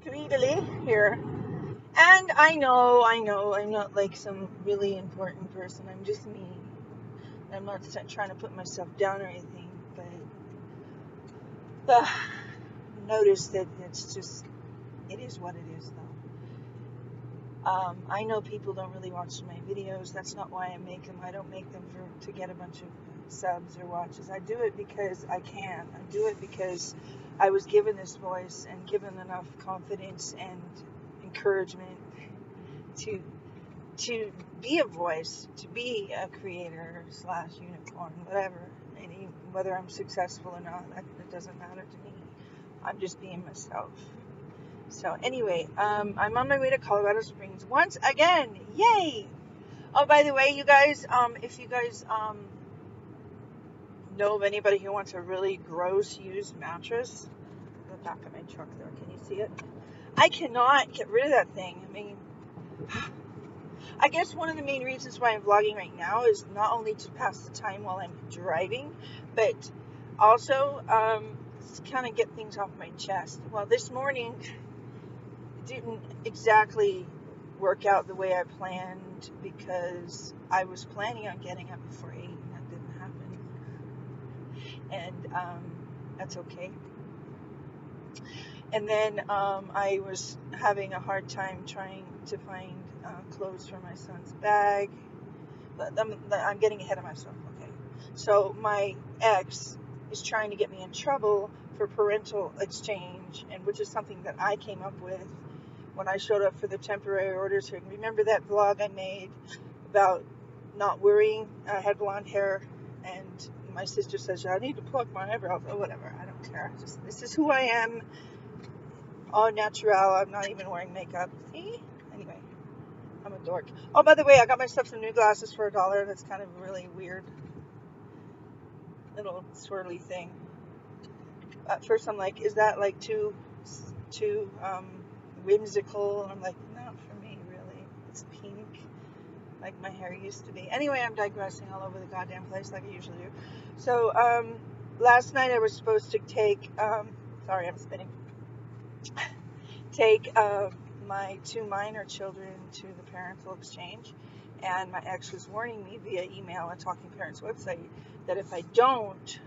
Tweedly here. And I know, I'm not like some really important person. I'm just me. I'm not trying to put myself down or anything, but notice that it is what it is, though. I know people don't really watch my videos. That's not why I make them. I don't make them to get a bunch of subs or watches. I do it because I can. I do it because I was given this voice and given enough confidence and encouragement to to be a voice, to be a creator slash unicorn, whatever. Whether I'm successful or not, it doesn't matter to me. I'm just being myself. So anyway, I'm on my way to Colorado Springs once again. Yay! Oh, by the way, you guys, if you guys know of anybody who wants a really gross used mattress, the back of my truck there, can you see it? I cannot get rid of that thing. I mean, I guess one of the main reasons why I'm vlogging right now is not only to pass the time while I'm driving, but also to kind of get things off my chest. Well, this morning didn't exactly work out the way I planned because I was planning on getting up before 8 and that didn't happen. And that's okay. And then I was having a hard time trying to find clothes for my son's bag. But I'm getting ahead of myself, okay? So my ex is trying to get me in trouble for parental exchange, and which is something that I came up with when I showed up for the temporary orders hearing. Remember that vlog I made about not worrying? I had blonde hair, and my sister says, I need to pluck my eyebrows. Oh, whatever. I don't care. This is who I am. All natural. I'm not even wearing makeup. See? Anyway, I'm a dork. Oh, by the way, I got myself some new glasses for $1. That's kind of a really weird little swirly thing. At first, I'm like, is that like too whimsical? And I'm like, not for me, really. It's pink, like my hair used to be. Anyway, I'm digressing all over the goddamn place like I usually do. So, last night I was supposed to take, sorry, I'm spinning. Take my 2 minor children to the parental exchange, and my ex was warning me via email on Talking Parents website that if I don't,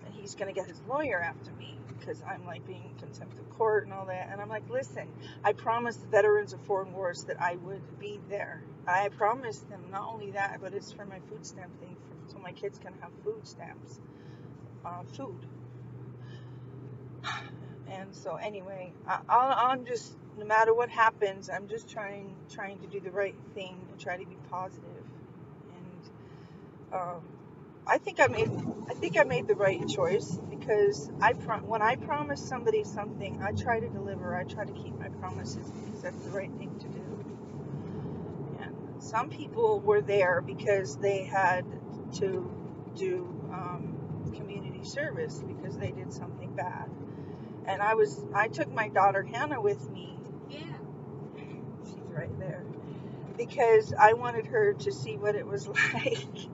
then he's going to get his lawyer after me because I'm like being in contempt of court and all that. And I'm like, listen, I promised the veterans of foreign wars that I would be there. I promised them not only that, but it's for my food stamp thing, so my kids can have food stamps, food. And so anyway, I'm just, no matter what happens, I'm just trying to do the right thing and try to be positive. And I think I made the right choice because when I promise somebody something, I try to deliver. I try to keep my promises because that's the right thing to do. And some people were there because they had to do community service because they did something bad. And I took my daughter Hannah with me. Yeah. She's right there. Because I wanted her to see what it was like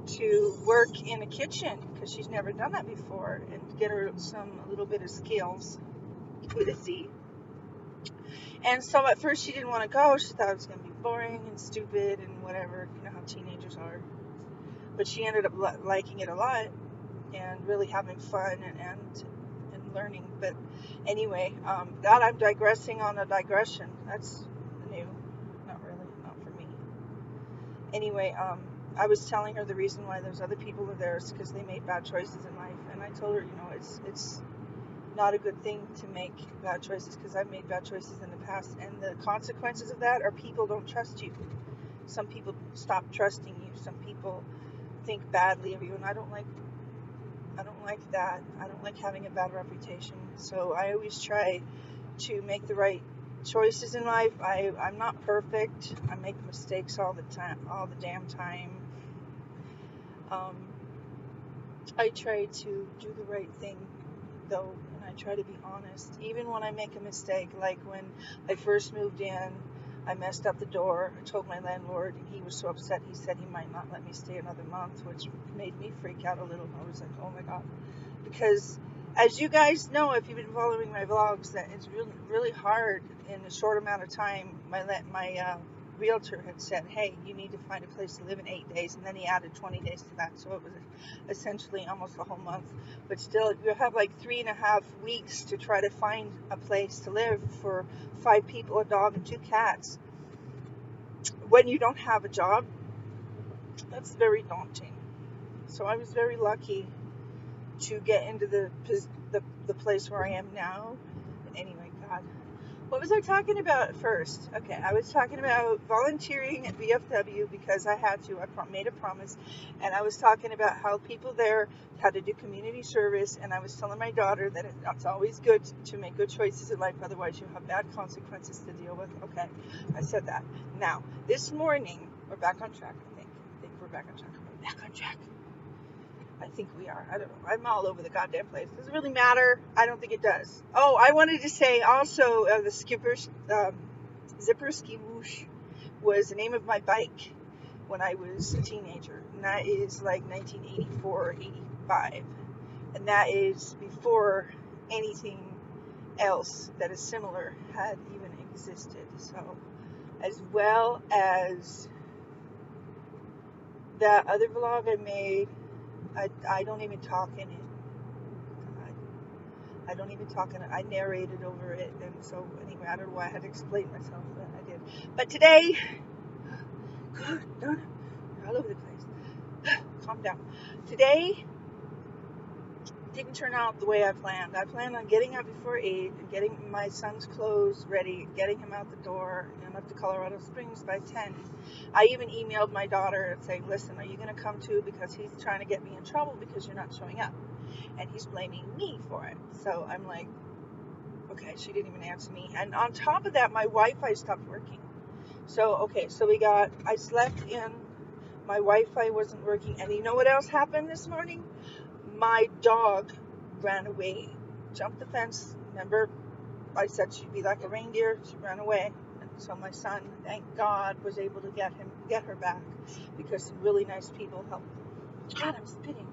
to work in a kitchen because she's never done that before and get her a little bit of skills with a Z. And so at first she didn't want to go. She thought it was going to be boring and stupid and whatever. You know how teenagers are. But she ended up liking it a lot and really having fun and learning. But anyway, that I'm digressing on a digression. That's new. Not really, not for me. Anyway, I was telling her the reason why those other people are there is because they made bad choices in life. And I told her, you know, it's not a good thing to make bad choices because I've made bad choices in the past. And the consequences of that are people don't trust you. Some people stop trusting you. Some people think badly of you. And I don't like that. I don't like having a bad reputation. So I always try to make the right choices in life. I'm not perfect. I make mistakes all the time, all the damn time. I try to do the right thing though, and I try to be honest. Even when I make a mistake, like when I first moved in, I messed up the door. I told my landlord, and he was so upset. He said he might not let me stay another month, which made me freak out a little. I was like, oh my God. Because As you guys know, if you've been following my vlogs, that it's really, really hard in a short amount of time. My realtor had said, hey, you need to find a place to live in 8 days, and then he added 20 days to that, so it was essentially almost a whole month. But still, you have like 3.5 weeks to try to find a place to live for 5 people, a dog, and 2 cats. When you don't have a job, that's very daunting. So I was very lucky to get into the place where I am now. Anyway, God, what was I talking about first? Okay, I was talking about volunteering at VFW because I had to. I made a promise, and I was talking about how people there had to do community service, and I was telling my daughter that it's always good to make good choices in life, otherwise you have bad consequences to deal with. Okay, I said that. Now, this morning, we're back on track, I think we're back on track. We're back on track. I think we are. I don't know. I'm all over the goddamn place. Does it really matter? I don't think it does. Oh, I wanted to say also the Zipper Ski Whoosh was the name of my bike when I was a teenager. And that is like 1984 or 85. And that is before anything else that is similar had even existed. So, as well as that other vlog I made, I don't even talk in it. I don't even talk in it. I narrated over it, and so anyway, I don't know why I had to explain myself, but I did. But today, God darn it, you're all over the place. Calm down. Today didn't turn out the way I planned. I planned on getting up before 8 and getting my son's clothes ready, getting him out the door, and up to Colorado Springs by 10. I even emailed my daughter saying, listen, are you going to come too? Because he's trying to get me in trouble because you're not showing up. And he's blaming me for it. So I'm like, okay, she didn't even answer me. And on top of that, my Wi-Fi stopped working. So, okay, so I slept in, my Wi-Fi wasn't working. And you know what else happened this morning? My dog ran away, jumped the fence. Remember, I said she'd be like a reindeer. She ran away. And so my son, thank God, was able to get her back because some really nice people helped. God, I'm spitting.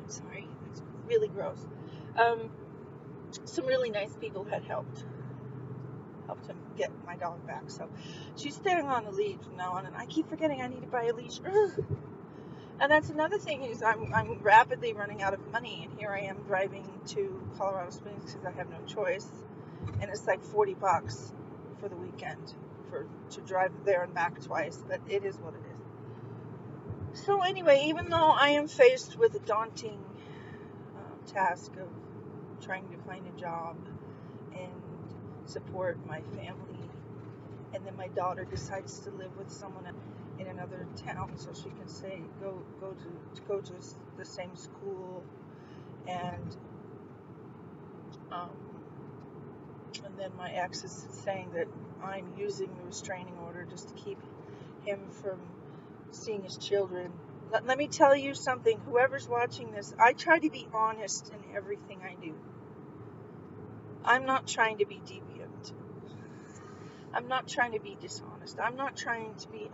I'm sorry. That's really gross. Some really nice people had helped him get my dog back. So she's staying on the leash from now on, and I keep forgetting I need to buy a leash. Ugh. And that's another thing is I'm rapidly running out of money, and here I am driving to Colorado Springs because I have no choice, and it's like $40 for the weekend to drive there and back twice, but it is what it is. So anyway, even though I am faced with a daunting task of trying to find a job and support my family, and then my daughter decides to live with someone in another town so she can say go to the same school, and then my ex is saying that I'm using the restraining order just to keep him from seeing his children. Let me tell you something, whoever's watching this, I try to be honest in everything I do. I'm not trying to be deviant. I'm not trying to be dishonest. I'm not trying to be,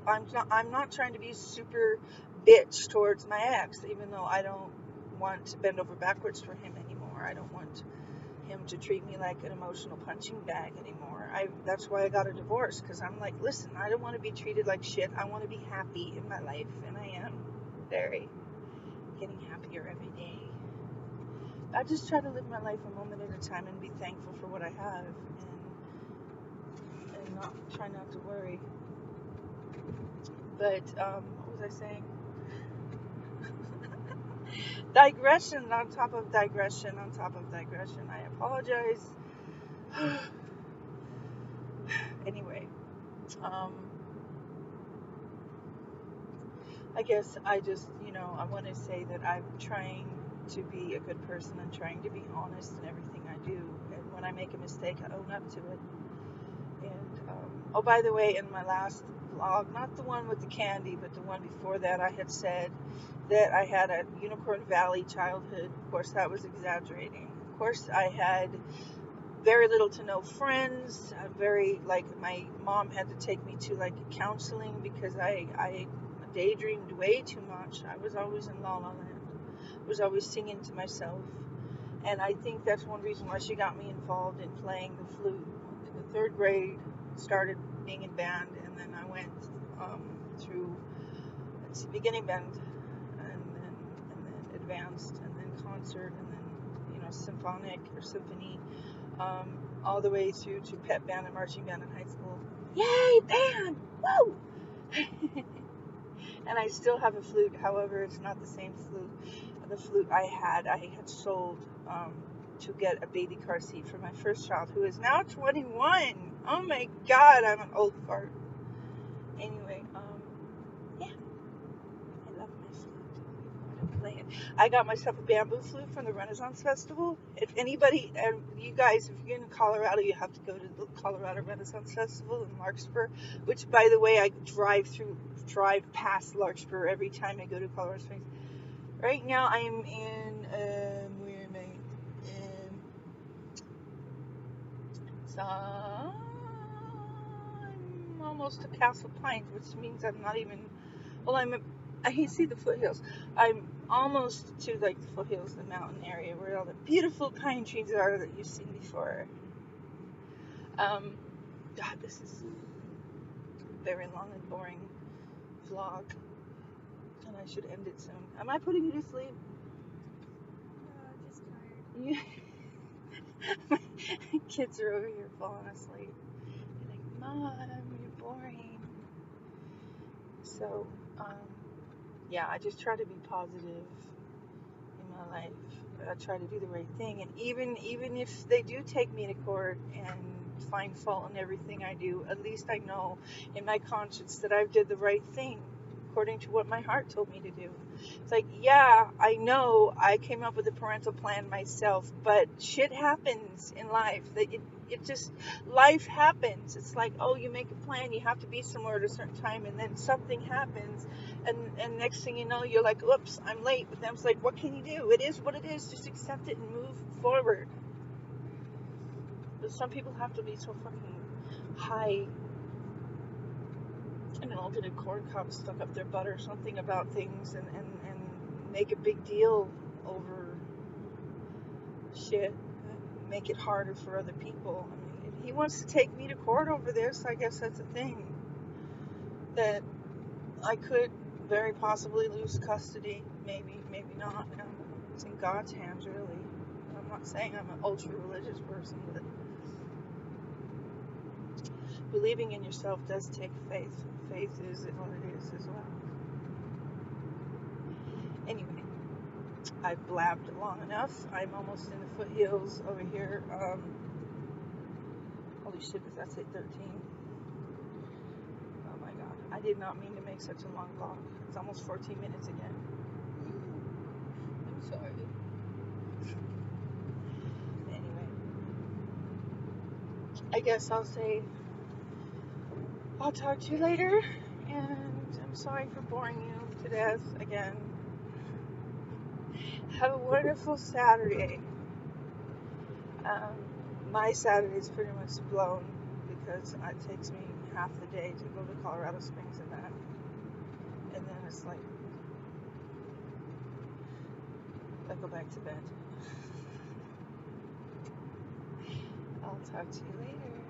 I'm not trying to be super bitch towards my ex, even though I don't want to bend over backwards for him anymore. I don't want him to treat me like an emotional punching bag anymore. That's why I got a divorce, because I'm like, listen, I don't want to be treated like shit. I want to be happy in my life, and I am very getting happier every day. I just try to live my life a moment at a time and be thankful for what I have, and try not to worry. But what was I saying? Digression on top of digression on top of digression. I apologize. Anyway, I guess I just, I want to say that I'm trying to be a good person and trying to be honest in everything I do. And when I make a mistake, I own up to it. And, oh, by the way, in my last vlog, not the one with the candy, but the one before that, I had said that I had a Unicorn Valley childhood. Of course, that was exaggerating. Of course, I had very little to no friends. My mom had to take me to counseling because I daydreamed way too much. I was always in La La Land. I was always singing to myself. And I think that's one reason why she got me involved in playing the flute. In the 3rd grade, started being in band, and then I went through beginning band, and then advanced, and then concert, and then symphonic or symphony, all the way through to pep band and marching band in high school. Yay, band! Woo! And I still have a flute. However, it's not the same flute. The flute I had sold to get a baby car seat for my first child, who is now 21. Oh my God, I'm an old fart. Anyway, yeah, I love my flute. I don't play it. I got myself a bamboo flute from the Renaissance Festival. If anybody, you guys, if you're in Colorado, you have to go to the Colorado Renaissance Festival in Larkspur, which, by the way, I drive past Larkspur every time I go to Colorado Springs. Right now, I am in, where am I? I'm almost to Castle Pines, which means I'm not even, well, I see the foothills. I'm almost to like the foothills, the mountain area where all the beautiful pine trees are that you've seen before. God, this is a very long and boring vlog, and I should end it soon. Am I putting you to sleep? Just tired. My kids are over here falling asleep. They're like, Mom, you're boring. So, yeah, I just try to be positive in my life. I try to do the right thing, and even if they do take me to court and find fault in everything I do, at least I know in my conscience that I did the right thing according to what my heart told me to do. It's like, yeah, I know I came up with a parental plan myself, but shit happens in life. It just, life happens. It's like, oh, you make a plan, you have to be somewhere at a certain time, and then something happens, and next thing you know, you're like, oops, I'm late. But then it's like, what can you do? It is what it is. Just accept it and move forward. But some people have to be so fucking high and an alternate cord cup stuck up their butt or something about things, and make a big deal over shit, make it harder for other people. I mean, if he wants to take me to court over this, I guess that's a thing. That I could very possibly lose custody, maybe not. It's in God's hands, really. I'm not saying I'm an ultra religious person, but believing in yourself does take faith. Faith is what it is as well. Anyway, I've blabbed long enough. I'm almost in the foothills over here. Holy shit, that's at 13. Oh my God. I did not mean to make such a long vlog. It's almost 14 minutes again. I'm sorry. Anyway, I guess I'll say I'll talk to you later, and I'm sorry for boring you to death again. Have a wonderful Saturday. My Saturday is pretty much blown because it takes me half the day to go to Colorado Springs and that, and then it's like I go back to bed. I'll talk to you later.